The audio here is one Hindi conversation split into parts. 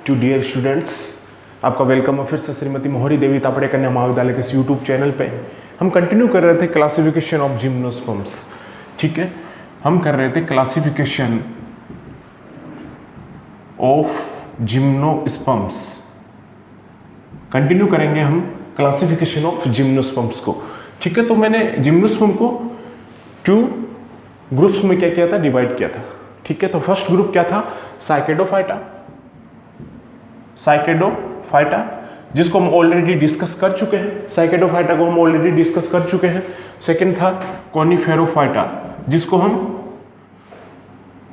टू डियर स्टूडेंट्स, आपका वेलकम है फिर से श्रीमती मोहरी देवी तापड़े कन्या महाविद्यालय के इस यूट्यूब चैनल पे। हम कंटिन्यू कर रहे थे क्लासिफिकेशन ऑफ जिम्नोस्पर्म्स। ठीक है, हम कर रहे थे क्लासिफिकेशन ऑफ जिम्नोस्पर्म्स। कंटिन्यू करेंगे हम क्लासिफिकेशन ऑफ जिम्नोस्पर्म्स को। ठीक है, तो मैंने जिम्नोस्पर्म को 2 ग्रुप्स में क्या किया था, डिवाइड किया था। ठीक है, तो फर्स्ट ग्रुप क्या था, साइकेडोफाइटा, जिसको हम ऑलरेडी डिस्कस कर चुके हैं। साइकेडोफाइटा को हम ऑलरेडी डिस्कस कर चुके हैं। सेकंड था कॉनिफेरोफाइटा, जिसको हम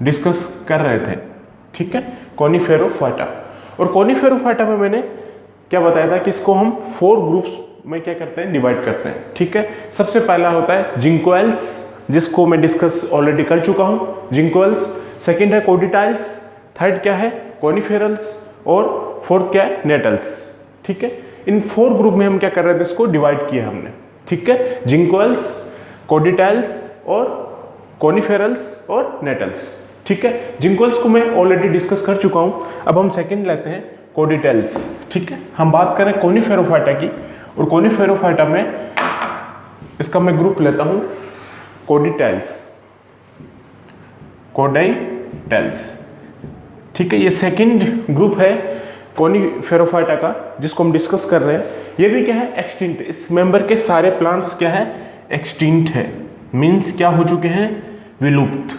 डिस्कस कर रहे थे। ठीक है, कॉनिफेरोफाइटा। और कॉनिफेरोफाइटा में मैंने क्या बताया था कि इसको हम 4 ग्रुप्स में क्या करते हैं, डिवाइड करते हैं। ठीक है, सबसे पहला होता है जिंकोएल्स, जिसको मैं डिस्कस ऑलरेडी कर चुका हूं, जिंकोएल्स। सेकंड है कोडिटाइल्स, थर्ड क्या है कॉनिफेरल्स, और फोर्थ क्या है नेटल्स। ठीक है, इन 4 ग्रुप में हम क्या कर रहे थे, इसको डिवाइड किया हमने। ठीक है, जिंकोएल्स, कोडिटाइल्स और कॉनिफेरल्स और नेटल्स। ठीक है, जिंकोएल्स को मैं ऑलरेडी डिस्कस कर चुका हूं। अब हम सेकंड लेते हैं कोडिटाइल्स। ठीक है, हम बात करें कॉनिफेरोफाइटा की, और कॉनिफेरोफाइटा में इसका मैं ग्रुप लेता हूं कोडिटाइल्स। ठीक है, ये सेकंड ग्रुप है कॉनिफेरोफाइटा का, जिसको हम डिस्कस कर रहे हैं। ये भी क्या है, एक्सटिंक्ट। इस मेंबर के सारे प्लांट्स क्या है, एक्सटिंक्ट है, मींस क्या हो चुके हैं, विलुप्त।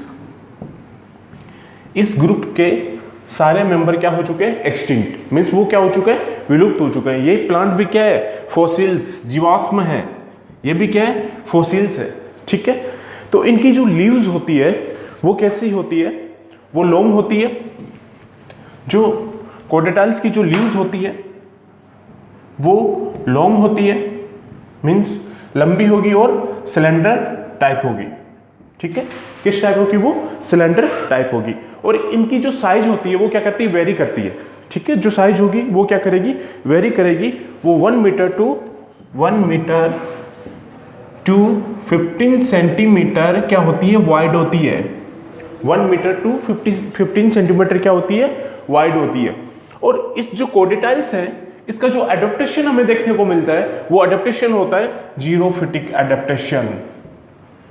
इस ग्रुप के सारे मेंबर क्या हो चुके हैं, एक्सटिंक्ट, मींस वो क्या हो चुके हैं, विलुप्त हो चुके हैं। ये प्लांट भी क्या है, फॉसिल्स, जीवाश्म है। ये भी क्या है, फॉसिल्स है। ठीक है, तो इनकी जो लीव्स होती है वो कैसी होती है, वो लॉन्ग होती है। जो कोडिटाइल्स की जो लीव्स होती है वो लॉन्ग होती है, मींस लंबी होगी और सिलेंडर टाइप होगी। ठीक है, किस टाइप होगी, वो सिलेंडर टाइप होगी। और इनकी जो साइज होती है वो क्या करती है, वेरी करती है। ठीक है, जो साइज होगी वो क्या करेगी, वेरी करेगी। वो 1 मीटर टू 15 सेंटीमीटर क्या होती है, वाइड होती है। 1 मीटर टू 15 सेंटीमीटर क्या होती है, वाइड होती है। और इस जो कोडिटाइल्स है, इसका जो एडेप्टेशन हमें देखने को मिलता है, वो एडेप्टेशन होता है xerophytic adaptation.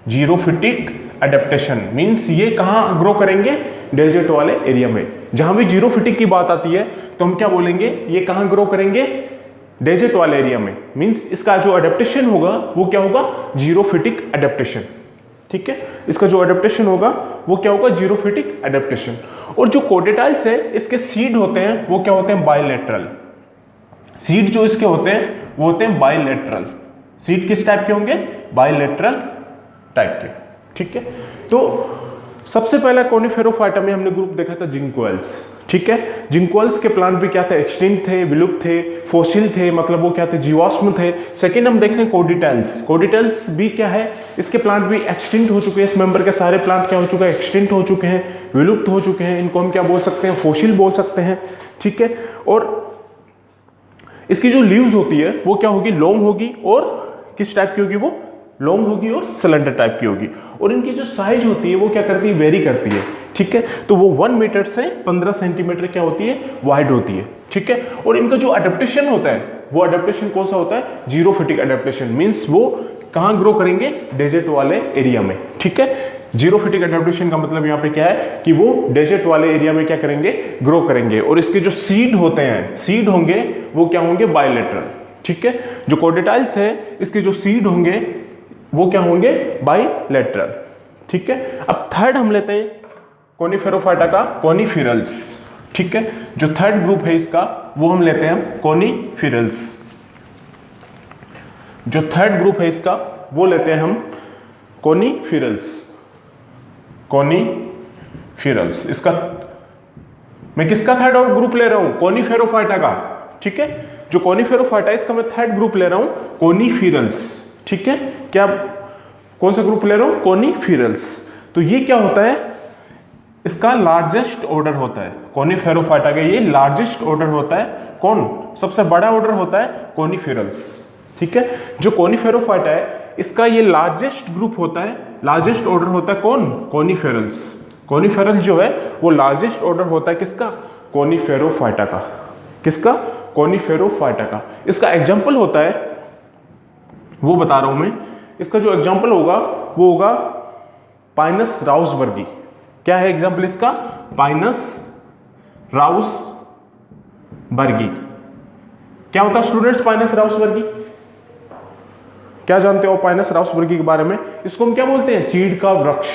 Xerophytic adaptation means ये कहां ग्रो करेंगे, डेजर्ट वाले एरिया में। जहां भी जीरोफिटिक की बात आती है तो हम क्या बोलेंगे, ये कहां ग्रो करेंगे, डेजर्ट वाले एरिया में। मींस इसका जो एडेप्टेशन होगा वो क्या होगा, जीरोफिटिक एडेप्टेशन। ठीक है, इसका जो एडेप्टेशन होगा वो क्या होगा, जीरोफिटिक एडेप्टेशन। और जो कोडिटाइल्स है, इसके सीड होते हैं वो क्या होते हैं, बायलैटरल। सीड जो इसके होते हैं वो होते हैं बायलैटरल। सीड किस टाइप के होंगे, बायलैटरल टाइप के। ठीक है, तो सबसे पहला कॉनिफेरोफाइटा में हमने ग्रुप देखा था जिंकोएल्स। ठीक है, जिंकोएल्स के प्लांट भी क्या थे, एक्सटिंक्ट थे, विलुप्त थे, फॉसिल थे, मतलब वो क्या थे, जीवाश्म थे। सेकंड हम देख रहे हैं कोडिटाइल्स। कोडिटाइल्स भी क्या है, इसके प्लांट भी एक्सटिंक्ट हो चुके हैं। इस मेंबर के सारे प्लांट क्या हो चुके हैं, एक्सटिंक्ट हो चुके हैं, विलुप्त हो चुके हैं। इनको हम क्या बोल सकते हैं, फॉसिल बोल सकते हैं। ठीक है, और इसकी जो लीव्स होती है वो क्या होगी, लॉन्ग होगी, और किस टाइप की होगी, वो लॉन्ग होगी और सिलेंडर टाइप की होगी। और इनकी जो साइज होती है वो क्या करती है, वेरी करती है। ठीक है, तो वो 1 मीटर से 15 सेंटीमीटर क्या होती है, वाइड होती है। ठीक है, और इनका जो अडेप्टेशन होता है वो अडेप्टेशन कौन सा होता है, जीरोफिटिक अडेप्टेशन। मींस वो कहां ग्रो करेंगे, डेजर्ट वाले एरिया में। ठीक है, जीरोफिटिक अडेप्टेशन का मतलब यहाँ पे क्या है कि वो डेजर्ट वाले एरिया में क्या करेंगे, ग्रो करेंगे। और इसके जो सीड होते हैं, सीड होंगे वो क्या होंगे, बायलैटरल। ठीक है, जो कोडिटाइल्स है इसके जो सीड होंगे वो क्या होंगे, बायलैटरल। ठीक है, अब थर्ड हम लेते हैं कॉनिफेरोफाइटा का, कॉनिफेरल्स। ठीक है, जो थर्ड ग्रुप है इसका वो हम लेते हैं कॉनिफेरल्स। जो थर्ड ग्रुप है इसका वो लेते हैं हम कॉनिफेरल्स। कॉनिफेरल्स इसका मैं किसका थर्ड और ग्रुप ले रहा हूं, कॉनिफेरोफाइटा का। ठीक है, जो कॉनिफेरोफाइटा इसका मैं थर्ड ग्रुप ले रहा हूं, कॉनिफेरल्स। ठीक है, क्या कौन सा ग्रुप ले रहा हूं, कॉनिफेरल्स। तो ये क्या होता है, इसका लार्जेस्ट ऑर्डर होता है। कॉनिफेरोफाइटा का ये लार्जेस्ट ऑर्डर होता है। कौन सबसे बड़ा ऑर्डर होता है, कॉनिफेरल्स। ठीक है, जो कॉनिफेरोफाइटा है इसका ये लार्जेस्ट ग्रुप होता है, लार्जेस्ट ऑर्डर होता है कौन, कॉनिफेरल्स। कॉनिफेरल्स जो है वो लार्जेस्ट ऑर्डर होता है किसका, कॉनिफेरोफाइटा का। किसका? कोनिफेरोफाइटा का। इसका एग्जाम्पल होता है, वो बता रहा हूं मैं, इसका जो एग्जाम्पल होगा वो होगा पाइनस राउसबर्गी। क्या है एग्जाम्पल इसका? पाइनस राउसबर्गी। क्या होता है स्टूडेंट्स पाइनस राउसबर्गी? क्या जानते हो पाइनस राउसबर्गी के बारे में? इसको हम क्या बोलते हैं? चीड़ का वृक्ष।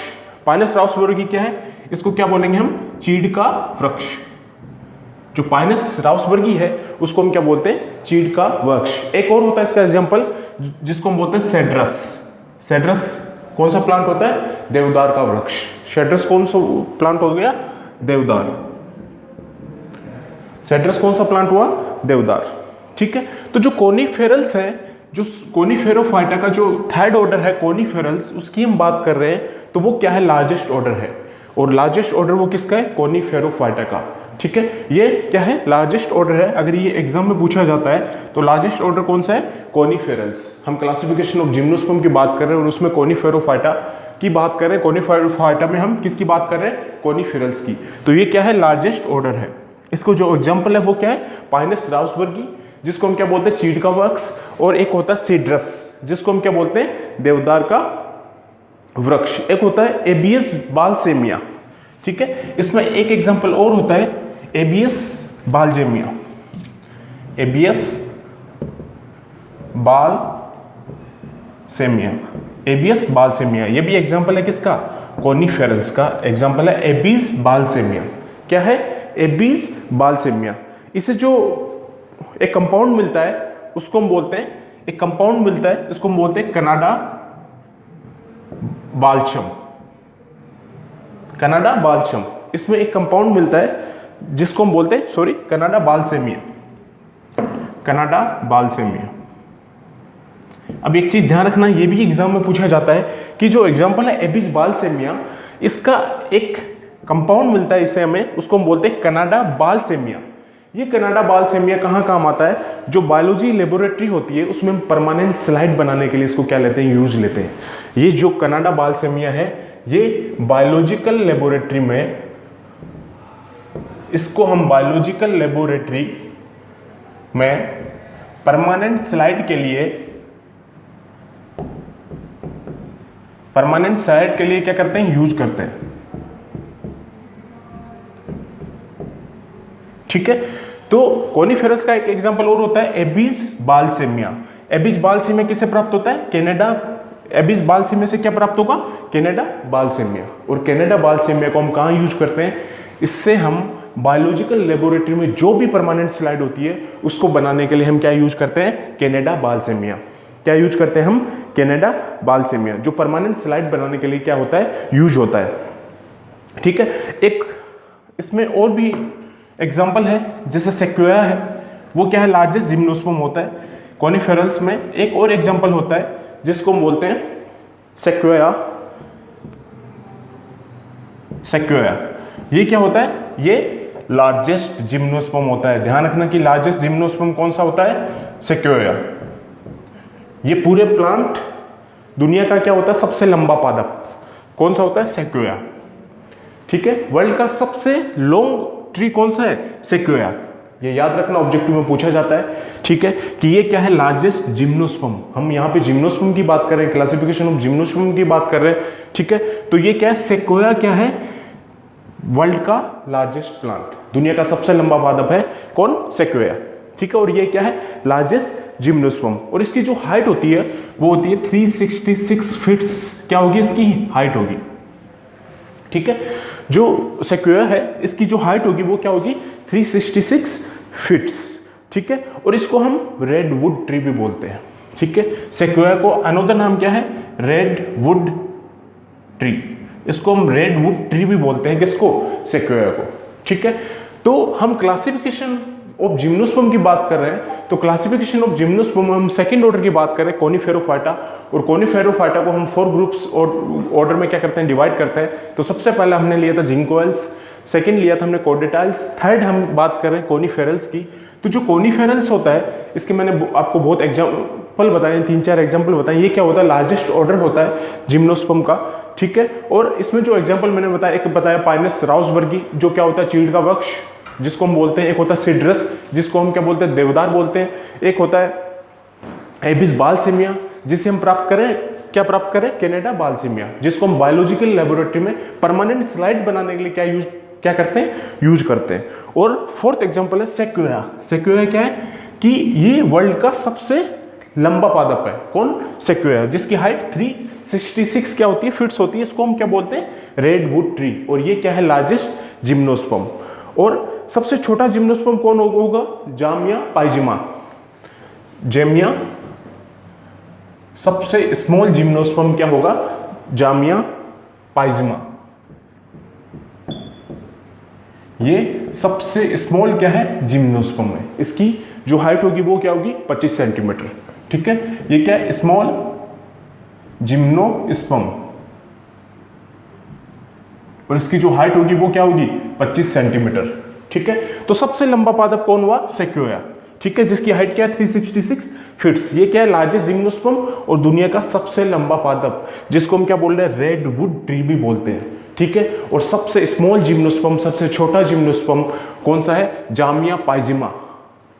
पाइनस राउसबर्गी क्या है? इसको क्या बोलेंगे हम? चीड़ का वृक्ष। जो पाइनस राउसबर्गी है उसको हम क्या बोलते हैं? चीड़ का वृक्ष। एक और होता है इसका एग्जाम्पल जिसको हम बोलते हैं सेड्रस। सेड्रस कौन सा प्लांट होता है? देवदार का वृक्ष। सेड्रस कौन सा प्लांट हो गया? देवदार। सेड्रस कौन सा प्लांट हुआ? देवदार। ठीक है, तो जो कोनिफेरल्स है, जो कोनिफेरोफाइटा का जो थर्ड ऑर्डर है कोनिफेरल्स, उसकी हम बात कर रहे हैं, तो वो क्या है? लार्जेस्ट ऑर्डर है। और लार्जेस्ट ऑर्डर वो किसका है? कोनिफेरोफाइटा का। ठीक है, ये क्या है? लार्जेस्ट ऑर्डर है। अगर ये एग्जाम में पूछा जाता है तो लार्जेस्ट ऑर्डर कौन सा है? कोनिफेरल्स। हम क्लासिफिकेशन ऑफ जिम्नोस्पर्म की बात कर रहे हैं और उसमें कोनिफेरोफाइटा की बात कर रहे हैं। कोनिफेरोफाइटा में हम किसकी बात कर रहे हैं? कोनिफेरल्स की। तो ये क्या है? लार्जेस्ट ऑर्डर है। इसको जो एग्जाम्पल है वो क्या है? पाइनस राउसबर्गी, जिसको हम क्या बोलते हैं? चीड़ का वृक्ष। और एक होता है सीड्रस, जिसको हम क्या बोलते हैं? देवदार का वृक्ष। एक होता है एबियस बालसेमिया। ठीक है, इसमें एक एग्जाम्पल और होता है एबियस बालजेमिया। एबियस बालसेमिया, एबियस बालसेमिया, ये भी एग्जाम्पल है किसका? कोनिफेरल्स का एग्जाम्पल है एबिस बालसेमिया। क्या है? एबिस बालसेमिया। इसे जो एक कंपाउंड मिलता है उसको हम बोलते हैं, एक कंपाउंड मिलता है इसको हम बोलते हैं कनाडा बालचम। कनाडा बालचम, इसमें एक कंपाउंड मिलता है जिसको हम बोलते हैं, सॉरी, कनाडा बालसेमिया। कनाडा बालसेमिया। अब एक चीज ध्यान रखना, ये भी एग्जाम में पूछा जाता है कि जो एग्जाम्पल है एबिस बालसेमिया, इसका एक कंपाउंड मिलता है इसे हमें, उसको हम बोलते हैं कनाडा बालसेमिया। ये कनाडा बालसेमिया कहाँ काम आता है? जो बायोलॉजी लेबोरेटरी होती है उसमें हम परमानेंट स्लाइड बनाने के लिए इसको क्या लेते हैं? यूज लेते हैं। ये जो कनाडा बालसेमिया है ये बायोलॉजिकल लेबोरेटरी में, इसको हम बायोलॉजिकल लेबोरेटरी में परमानेंट स्लाइड के लिए, परमानेंट स्लाइड के लिए क्या करते हैं? यूज करते हैं। ठीक है, तो कोनिफेरस का एक एग्जांपल और होता है एबिस बालसेमिया। एबिस बालसेमिया किससे प्राप्त होता है? कनाडा। एबिस बालसेमिया से क्या प्राप्त होगा? कनाडा बालसेमिया। और कनाडा बालसेमिया को हम कहाँ यूज करते हैं? इससे हम बायोलॉजिकल लेबोरेटरी में जो भी परमानेंट स्लाइड होती है उसको बनाने के लिए हम क्या यूज करते हैं? कनाडा बालसेमिया। क्या यूज करते हैं हम? कनाडा बालसेमिया, जो परमानेंट स्लाइड बनाने के लिए क्या होता है? यूज होता है। ठीक है, एक इसमें और भी एग्जाम्पल है, जैसे सेक्वोया है, वो क्या है? लार्जेस्ट जिम्नोस्पर्म होता है कोनिफेरल्स में। एक और एग्जाम्पल होता है जिसको हम बोलते हैं सेक्वोया। सेक्वोया ये क्या होता है? ये लार्जेस्ट जिम्नोस्पर्म होता है। ध्यान रखना कि लार्जेस्ट जिम्नोस्पर्म कौन सा होता है? सेक्वोया। ये पूरे प्लांट दुनिया का क्या होता है? सबसे लंबा पादप कौन सा होता है? सेक्वोया। ठीक है, वर्ल्ड का सबसे लॉन्ग ट्री कौन सा है? सेक्वोया। ये याद रखना, ऑब्जेक्टिव में पूछा जाता है। ठीक है, कि ये क्या है? Largest gymnosperm. हम यहाँ पे जिम्नोस्पर्म की बात कर रहे हैं, क्लासिफिकेशन ऑफ जिम्नोस्पर्म की बात कर रहे हैं। ठीक है, तो ये क्या है? सेक्वोया क्या है? वर्ल्ड का लार्जेस्ट प्लांट, दुनिया का सबसे लंबा पादप है कौन? सेक्वोया। ठीक है, और ये क्या है? Largest gymnosperm. और इसकी जो हाइट होती है वो होती है 366 फीट्स। क्या होगी इसकी हाइट? होगी। ठीक है, जो सेक्वोया है इसकी जो हाइट होगी वो क्या होगी? 366 फीट्स। ठीक है, और इसको हम रेडवुड ट्री भी बोलते हैं। ठीक है, सेक्वोया को अनदर नाम क्या है? Redwood tree. इसको हम रेडवुड ट्री भी बोलते हैं, किसको? सेक्वोया को। ठीक है, तो हम क्लासिफिकेशन ऑफ जिम्नोस्पर्म की बात कर रहे हैं, तो क्लासिफिकेशन ऑफ जिम्नोस्पर्म हम सेकंड ऑर्डर की बात कर रहे हैं, कोनिफेरोफाइटा। और कोनिफेरोफाइटा को हम 4 ग्रुप्स और ऑर्डर में क्या करते हैं? डिवाइड करते हैं। तो सबसे पहले हमने लिया था जिंकोएल्स, सेकंड लिया था हमने कोर्डेटाइल्स, थर्ड हम बात कर रहे हैं कोनिफेरल्स की। तो जो कोनिफेरल्स होता है इसके मैंने आपको बहुत एग्जाम्पल बताए, 3-4 एग्जाम्पल बताए। ये क्या होता है? लार्जेस्ट ऑर्डर होता है जिम्नोस्पर्म का। ठीक है, और इसमें जो एग्जाम्पल मैंने बताया, एक बताया पाइनस राउसबर्गी, जो क्या होता है? चीड़ का वृक्ष। जिसको हम बोलते हैं, एक होता है सिड्रस जिसको हम क्या बोलते हैं, देवदार बोलते हैं, एक होता है एबिस बालसेमिया जिसे हम प्राप्त करें कनाडा बालसेमिया, जिसको हम बायोलॉजिकल लेबोरेटरी में परमानेंट स्लाइड बनाने के लिए यूज करते हैं। और फोर्थ एग्जांपल है सेक्वोया। सेक्वोया क्या है कि ये वर्ल्ड का सबसे लंबा पादप है। कौन? सेक्वोया, जिसकी हाइट 366 क्या होती है, फीट्स होती है। इसको हम क्या बोलते हैं, रेडवुड ट्री। और ये क्या है, लार्जेस्ट जिम्नोस्पर्म। और सबसे छोटा जिम्नोस्पर्म कौन होगा, जामिया पाइजिमा। जेमिया, सबसे स्मॉल जिम्नोस्पर्म क्या होगा, जामिया पाइजिमा। ये सबसे स्मॉल क्या है, जिम्नोस्पर्म है। इसकी जो हाइट होगी वो क्या होगी, 25 सेंटीमीटर। ठीक है, ये क्या है, स्मॉल जिम्नोस्पर्म, और इसकी जो हाइट होगी वो क्या होगी, 25 सेंटीमीटर। ठीक है, तो सबसे लंबा पादप कौन हुआ, सेक्वोया। ठीक है, जिसकी हाइट क्या है, 366 फीट्स। ये क्या है, लार्जेस्ट जिम्नोस्पर्म और दुनिया का सबसे लंबा पादप, जिसको हम क्या बोल रहे हैं, रेडवुड ट्री भी बोलते हैं। ठीक है, और सबसे स्मॉल जिम्नोस्पर्म, सबसे छोटा जिम्नोस्पर्म कौन सा है, जामिया पाइजिमा।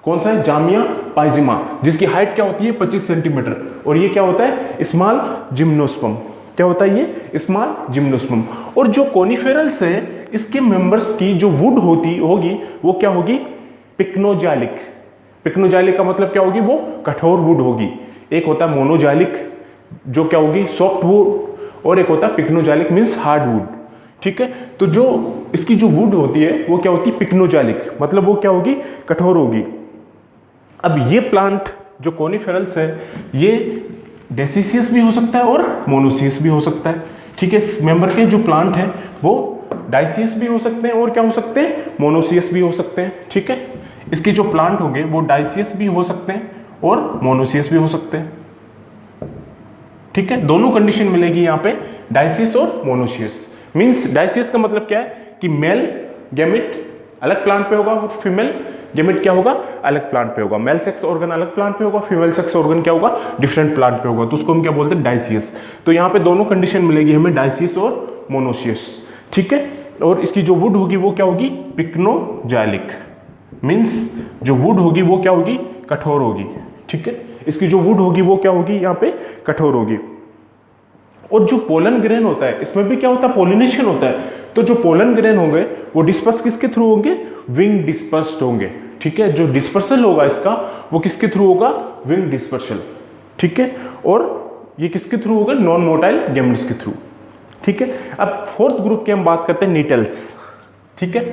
कौन सा है, जामिया पाइजिमा, जिसकी हाइट क्या होती है, 25 सेंटीमीटर। और ये क्या होता है, स्मॉल जिम्नोस्पर्म। क्या होता है ये, स्मॉल जिम्नोस्पर्म। और जो कोनिफेरल्स है, इसके मेंबर्स की जो वुड होगी वो क्या होगी, पिक्नोजाइलिक। पिक्नोजाइलिक का मतलब क्या होगी, वो कठोर वुड होगी। एक होता है मोनोजाइलिक जो क्या होगी, सॉफ्ट वुड, और एक होता है पिक्नोजाइलिक मींस हार्ड वुड। ठीक है, तो जो इसकी जो वुड होती है वो क्या होती है, पिक्नोजाइलिक, मतलब वो क्या होगी, कठोर होगी। अब ये प्लांट जो कोनिफेरल्स है, ये डेसिसियस भी हो सकता है और मोनोसियस भी हो सकता है। ठीक है, इस मेंबर के जो प्लांट है वो डाइसियस भी हो सकते हैं और क्या हो सकते हैं, मोनोसियस भी हो सकते हैं। ठीक है, इसके जो प्लांट होंगे वो डाइसियस भी हो सकते हैं और मोनोसियस भी हो सकते हैं। ठीक है, दोनों कंडीशन मिलेगी यहाँ पे, डाइसियस और मोनोसियस। मींस डाइसियस का मतलब क्या है कि मेल गैमेट अलग प्लांट पे होगा और फीमेल गैमेट क्या होगा, अलग प्लांट पे होगा। मेल सेक्स ऑर्गन अलग प्लांट पे होगा, फीमेल सेक्स ऑर्गन क्या होगा, डिफरेंट प्लांट पे होगा। तो उसको हम क्या बोलते हैं, डाइसियस। तो यहाँ पे दोनों कंडीशन मिलेगी हमें, डाइसियस और मोनोसियस। ठीक है, और इसकी जो वुड होगी वो क्या होगी, पिक्नोजाइलिक। मीन्स जो वुड होगी वो क्या होगी, कठोर होगी। ठीक है, इसकी जो वुड होगी वो क्या होगी, यहाँ पे कठोर होगी। और जो पोलन ग्रेन होता है, इसमें भी क्या होता है, पोलिनेशन होता है। तो जो पोलन ग्रेन होंगे वो डिस्पर्स किसके थ्रू होंगे, विंग डिस्पर्स्ड होंगे। ठीक है, जो डिस्पर्सल होगा इसका वो किसके थ्रू होगा, विंग डिस्पर्सल। ठीक है, और ये किसके थ्रू होगा, नॉन मोटाइल गैमेट्स के थ्रू। ठीक है, अब फोर्थ ग्रुप की हम बात करते हैं, नीटल्स। ठीक है,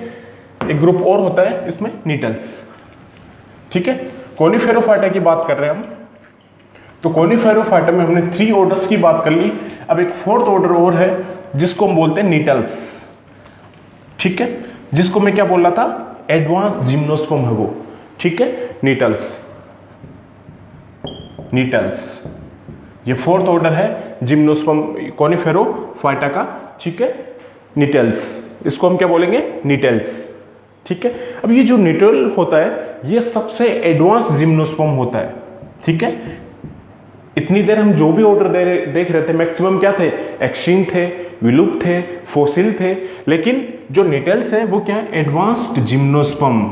एक ग्रुप और होता है इसमें, नीटल्स। ठीक है, कोनिफेरोफाइटा की बात कर रहे हैं हम। तो कोनिफेरोफाइटा में हमने 3 ऑर्डर्स की बात कर ली। अब एक फोर्थ ऑर्डर और है जिसको हम बोलते हैं नीटल्स। ठीक है, जिसको मैं क्या बोल रहा था, एडवांस जिम्नोस्पर्म है वो। ठीक है, नीटल्स। ये फोर्थ ऑर्डर है जिम्नोस्पर्म कोनिफेरोफाइटा का। ठीक है, नीटल्स, इसको हम क्या बोलेंगे, नीटल्स। ठीक है, अब ये जो नीटल होता है ये सबसे एडवांस जिम्नोस्पर्म होता है। ठीक है, इतनी देर हम जो भी ऑर्डर देख रहे थे मैक्सिमम क्या थे, एक्सटिंक्ट थे, विलुप्त थे, फॉसिल थे। लेकिन जो नीटल्स है वो क्या है, एडवांस्ड जिम्नोस्पर्म।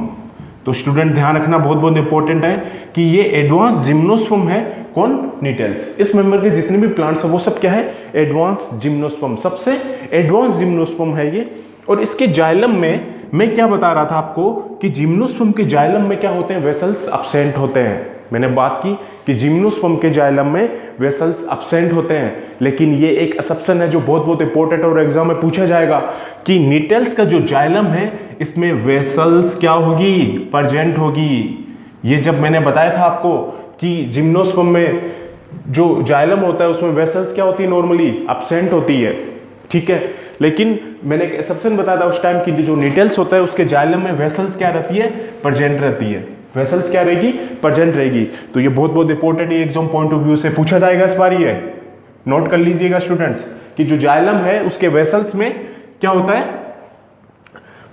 तो स्टूडेंट ध्यान रखना, बहुत बहुत इंपॉर्टेंट है कि ये एडवांस जिम्नोस्पर्म है। कौन, नीटल्स। इस मेंबर के जितने भी प्लांट्स है वो सब क्या है, एडवांस जिम्नोस्पर्म, सबसे एडवांस जिम्नोस्पर्म है ये। और इसके जाइलम में मैं क्या बता रहा था आपको कि जिम्नोस्पर्म के जाइलम में क्या होते हैं, वेसल्स अब्सेंट होते हैं। मैंने बात की कि जिम्नोस्पर्म के जाइलम में वेसल्स अब्सेंट होते हैं, लेकिन ये एक असम्पशन है जो बहुत बहुत इंपॉर्टेंट और एग्जाम में पूछा जाएगा कि नीटल्स का जो जाइलम है इसमें वेसल्स क्या होगी, प्रेजेंट होगी। ये जब मैंने बताया था आपको कि जिम्नोस्पर्म में जो जाइलम होता है उसमें वेसल्स क्या होती है, नॉर्मली अब्सेंट होती है। ठीक है, लेकिन मैंने एक एक्सेप्शन बताया था उस टाइम की, जो नीटल्स होता है उसके जाइलम में वेसल्स क्या रहती है, प्रेजेंट रहती है। वेसल्स क्या रहेगी, प्रेजेंट रहेगी। तो ये बहुत बहुत इंपॉर्टेंट है, एग्जाम पॉइंट ऑफ व्यू से पूछा जाएगा इस बार। ये नोट कर लीजिएगा स्टूडेंट्स कि जो जाइलम है उसके वेसल्स में क्या होता है,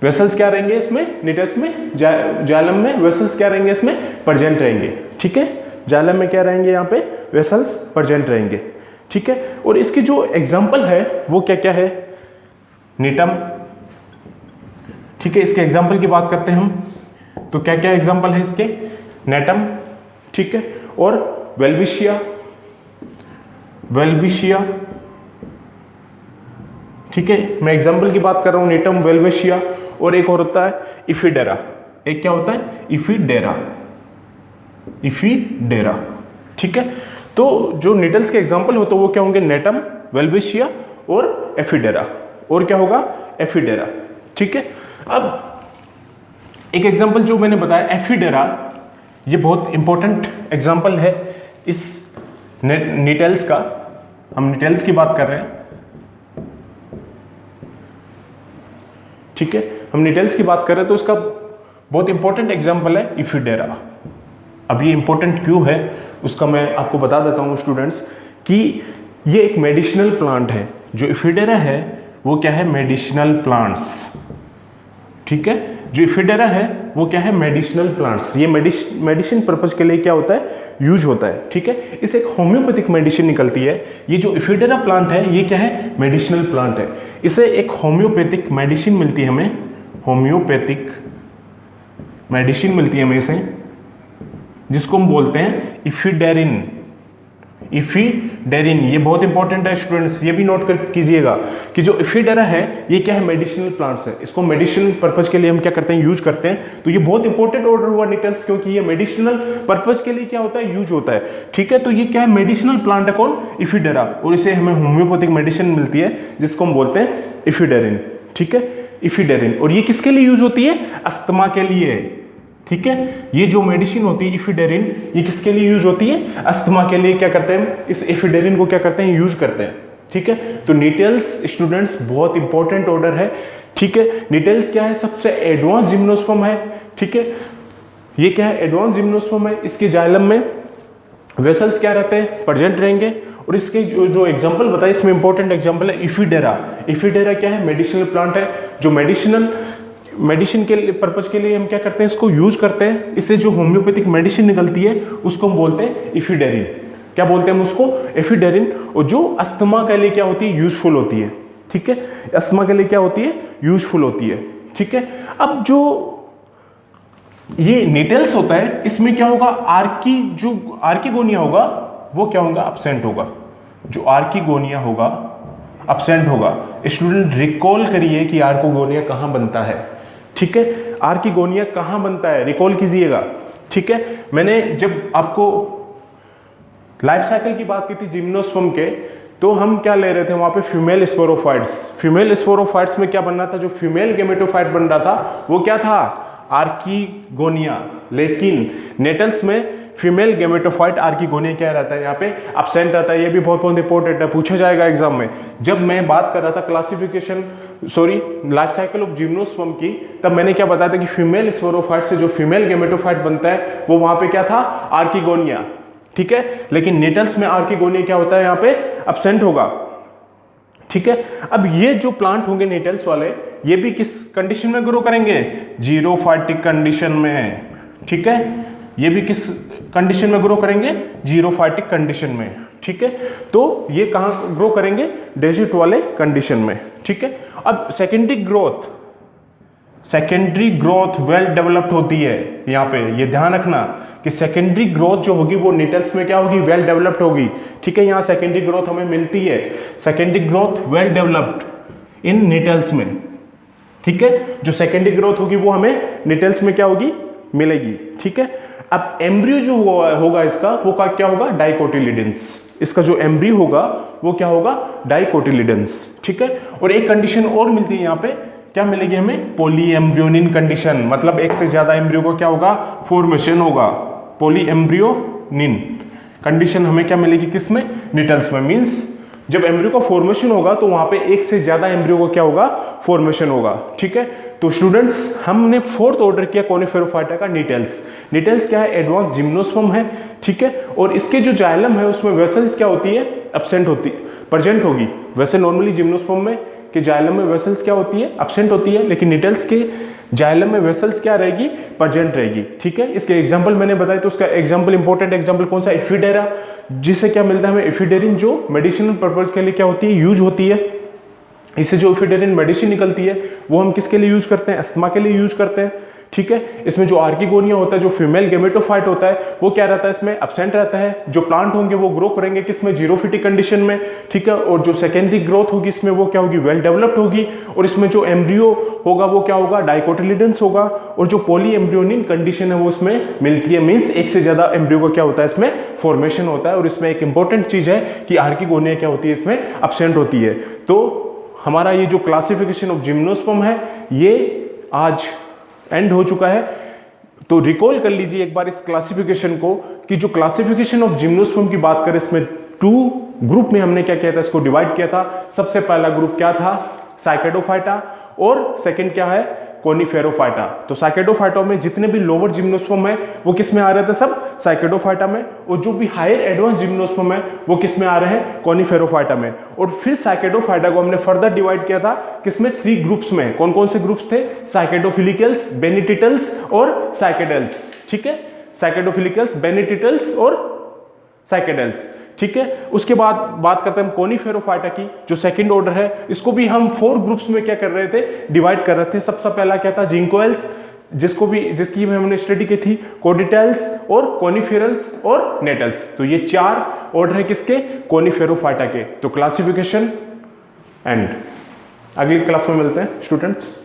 वेसल्स क्या रहेंगे इसमें, नीटल्स में, जाइलम में वेसल्स क्या रहेंगे, इसमें प्रेजेंट रहेंगे। ठीक है, जाइलम में क्या रहेंगे, यहाँ पे वेसल्स प्रेजेंट रहेंगे। ठीक है, और इसकी जो एग्जाम्पल है वो क्या क्या है, नीटम। ठीक है, इसके एग्जाम्पल की बात करते हैं हम, तो क्या क्या एग्जाम्पल है इसके, नेटम, ठीक है, और वेल्विशिया, ठीक है, मैं एग्जाम्पल की बात कर रहा हूं, नेटम, वेल्विशिया, और एक और होता है इफिडेरा। एक क्या होता है, इफिडेरा, ठीक है। तो जो निडल्स के एग्जाम्पल होते हैं वो क्या होंगे, नेटम, वेल्विशिया और एफिडेरा, और क्या होगा, एफिडेरा, ठीक है। अब एक एग्जाम्पल जो मैंने बताया एफिडेरा, ये बहुत इंपॉर्टेंट एग्जाम्पल है इस निडल्स का, हम निडल्स की बात कर रहे हैं, ठीक है, हम निडल्स की बात कर रहे हैं, तो इसका बहुत इंपॉर्टेंट एग्जाम्पल है इफिडेरा। अब ये इंपॉर्टेंट क्यों है उसका मैं आपको बता देता हूँ स्टूडेंट्स, कि ये एक मेडिसिनल प्लांट है। जो इफिडेरा है वो क्या है, मेडिसिनल प्लांट्स, ठीक है, जो इफिडेरा है वो क्या है, मेडिसिनल प्लांट्स। ये मेडिसिन पर्पज के लिए क्या होता है, यूज होता है, ठीक है। इसे एक होम्योपैथिक मेडिसिन निकलती है। ये जो इफिडेरा प्लांट है ये क्या है, मेडिसिनल प्लांट है। इसे एक होम्योपैथिक मेडिसिन मिलती है हमें, होम्योपैथिक मेडिसिन मिलती है हमें इसे, जिसको हम बोलते हैं इफिडेरिन। ये बहुत इंपॉर्टेंट है स्टूडेंट्स, ये भी नोट कर कीजिएगा कि जो इफिडेरा है ये क्या है, मेडिसिनल प्लांट्स है। इसको मेडिसिनल पर्पज के लिए हम क्या करते हैं, यूज करते हैं। तो ये बहुत इंपॉर्टेंट ऑर्डर हुआ निटल्स, क्योंकि ये मेडिसिनल पर्पज के लिए क्या होता है, यूज होता है, ठीक है। तो ये क्या है, मेडिसिनल प्लांट है, कौन, इफिडेरा, और इसे हमें होम्योपैथिक मेडिसिन मिलती है जिसको हम बोलते हैं इफिडेरिन, ठीक है, इफिडेरिन। और ये किसके लिए यूज होती है, अस्थमा के लिए, ठीक है। ये जो मेडिसिन होती है इफिडेरिन, ये किसके लिए यूज होती है, अस्थमा के लिए क्या करते हैं, इस इफिडेरिन को क्या करते हैं, यूज करते हैं, ठीक है। तो निटल्स स्टूडेंट्स बहुत इंपॉर्टेंट ऑर्डर है, ठीक है। निटल्स क्या है, सबसे एडवांस जिम्नोस्पर्म है, ठीक है। ये क्या है, एडवांस जिम्नोस्पर्म है। इसके जाइलम में वेसल्स क्या रहते हैं, प्रेजेंट रहेंगे। और इसके जो एग्जांपल बताए, इसमें इंपॉर्टेंट एग्जांपल है इफिडेरा। इफिडेरा क्या है, मेडिसिनल प्लांट है, जो मेडिसिन के पर्पज के लिए हम क्या करते हैं, इसको यूज करते हैं। इससे जो होम्योपैथिक मेडिसिन निकलती है उसको हम बोलते हैं इफिडेरिन। क्या बोलते हैं हम उसको, एफिडेरिन। और जो अस्थमा के लिए क्या होती है, यूजफुल होती है, ठीक है। अस्थमा के लिए क्या होती है, यूजफुल होती है, ठीक है। अब जो ये निटल्स होता है, इसमें क्या होगा, आर्किगोनिया होगा वो क्या होगा, एब्सेंट होगा। जो आर्किगोनिया होगा एब्सेंट होगा। स्टूडेंट रिकॉल करिए कि आर्किगोनिया कहाँ बनता है, ठीक है। आर्किगोनिया कहाँ बनता है, रिकॉल कीजिएगा, ठीक है। मैंने जब आपको लाइफ साइकिल की बात की थी जिम्नोस्पर्म के, तो हम क्या ले रहे थे वहां पे, फीमेल स्पोरोफाइट्स। फीमेल स्पोरोफाइट्स में क्या बनना था, जो फीमेल गेमेटोफाइट बन रहा था वो क्या था, आर्किगोनिया। लेकिन नेटल्स में फीमेल गेमेटोफाइट आर्किगोनिया क्या रहता है, यहाँ पे एब्सेंट रहता है। ये भी बहुत इंपॉर्टेंट है, पूछा जाएगा एग्जाम में। जब मैं बात कर रहा था लाइफ साइकिल ऑफ जिम्नोस्पर्म की, तब मैंने क्या बताया था कि फीमेल स्पोरोफाइट से जो फीमेल गेमेटोफाइट बनता है वो वहां पे क्या था, आर्किगोनिया, ठीक है। लेकिन नेटल्स में आर्किगोनिया क्या होता है, यहाँ पे एब्सेंट होगा, ठीक है। अब ये जो प्लांट होंगे नेटल्स वाले, ये भी किस कंडीशन में ग्रो करेंगे, जीरोफाइटिक कंडीशन में, ठीक है। ये भी किस कंडीशन में ग्रो करेंगे, जीरोफाइटिक कंडीशन में, ठीक है। तो ये कहां ग्रो करेंगे, डेजर्ट वाले कंडीशन में, ठीक है। अब सेकेंडरी ग्रोथ वेल डेवलप्ड होती है। यहाँ पे ये ध्यान रखना कि सेकेंडरी ग्रोथ जो होगी वो निटल्स में क्या होगी, वेल डेवलप्ड होगी, ठीक है। यहाँ सेकेंडरी ग्रोथ हमें मिलती है, secondary growth well developed in निटल्स में, ठीक है। जो सेकेंडरी ग्रोथ होगी वो हमें निटल्स में क्या होगी, मिलेगी, ठीक है। अब एम्ब्रियो जो होगा इसका, वो क्या होगा, डाइकोटिलिडेंस। इसका जो एम्ब्रियो होगा वो क्या होगा, डाइकोटिलिडेंस, ठीक है। और एक कंडीशन और मिलती है यहाँ पे, क्या मिलेगी हमें, पॉलीएम्ब्रियोनिन कंडीशन। मतलब एक से ज्यादा एम्ब्रियो को क्या होगा, फॉर्मेशन होगा। पॉलीएम्ब्रियोनिन कंडीशन हमें क्या मिलेगी, किसमें, निटल्स में। मींस जब एम्ब्रियो का फॉर्मेशन होगा तो वहां पे एक से ज्यादा एम्ब्रियो को क्या होगा, फॉर्मेशन होगा, ठीक है। तो स्टूडेंट्स हमने फोर्थ ऑर्डर किया कॉनिफेरोफाइटा का, निटल्स। निटल्स क्या है, एडवांस जिम्नोस्पर्म है, ठीक है। और इसके जो जाइलम है उसमें वेसल्स क्या होती है, एब्सेंट होती, प्रेजेंट होगी। वैसे नॉर्मली जिम्नोस्पर्म में के जाइलम में वेसल्स क्या होती है, एब्सेंट होती है, लेकिन निटल्स के जाइलम में वेसल्स क्या रहेगी, प्रेजेंट रहेगी, ठीक है। इसके एग्जांपल मैंने बताया, तो उसका एग्जांपल इंपॉर्टेंट एग्जांपल कौन सा, एफिडेरा, जिससे क्या मिलता है हमें, एफिडेरिन, जो मेडिसिनल पर्पज के लिए क्या होती है, यूज होती है, इससे जो इफेड्रिन मेडिसिन निकलती है वो हम किसके लिए यूज करते हैं, अस्थमा के लिए यूज करते हैं। ठीक है, इसमें जो आर्किगोनिया होता है, जो फीमेल गेमेटोफाइट होता है, वो क्या रहता है, इसमें एब्सेंट रहता है। जो प्लांट होंगे वो ग्रो करेंगे किसमें, जीरोफिटिक कंडीशन में। ठीक है, और जो सेकेंडरी ग्रोथ होगी इसमें वो क्या होगी, वेल डेवलप्ड होगी। और इसमें जो एम्ब्रियो होगा वो क्या होगा, डाइकोटिलिडन्स होगा। और जो पॉली एम्ब्रियोनिन कंडीशन है वो इसमें मिलती है, मीन्स एक से ज्यादा एम्ब्रियो का क्या होता है इसमें फॉर्मेशन होता है। और इसमें एक इंपॉर्टेंट चीज है कि आर्किगोनिया क्या होती है, इसमें एब्सेंट होती है। तो हमारा ये जो क्लासिफिकेशन ऑफ जिम्नोस्पर्म है ये आज एंड हो चुका है। तो रिकॉल कर लीजिए एक बार इस क्लासिफिकेशन को कि जो क्लासिफिकेशन ऑफ जिम्नोस्पर्म की बात करें, इसमें 2 ग्रुप में हमने क्या किया था, इसको डिवाइड किया था। सबसे पहला ग्रुप क्या था, साइकेडोफाइटा, और सेकंड क्या है, कोनिफेरोफाइटा। तो साइकेडोफाइटा में जितने भी लोअर जिम्नोस्पर्म है वो किस में आ रहे थे, सब साइकेडोफाइटा में। और जो भी हायर एडवांस जिम्नोस्पर्म है वो किस में आ रहे हैं, कोनिफेरोफाइटा में। और फिर साइकेडोफाइटा को हमने फर्दर डिवाइड किया था किसमें, 3 ग्रुप्स में। कौन कौन से ग्रुप्स थे, साइकेडोफिलिकल्स, बेनिटिटल्स और साइकेडेल्स। ठीक है, साइकेडोफिलिकल्स, बेनिटिटल्स और साइकेडेल्स। ठीक है, उसके बाद बात करते हैं हम कोनिफेरोफाइटा की, जो सेकंड ऑर्डर है। इसको भी हम 4 ग्रुप्स में क्या कर रहे थे, डिवाइड कर रहे थे। सबसे पहला क्या था, जिंकोएल्स, जिसकी हमने स्टडी की थी, कोडिटेल्स और कोनिफेरल्स और नेटल्स। तो ये 4 ऑर्डर है किसके, कोनिफेरोफाइटा के। तो क्लासिफिकेशन एंड अगली क्लास में मिलते हैं स्टूडेंट्स।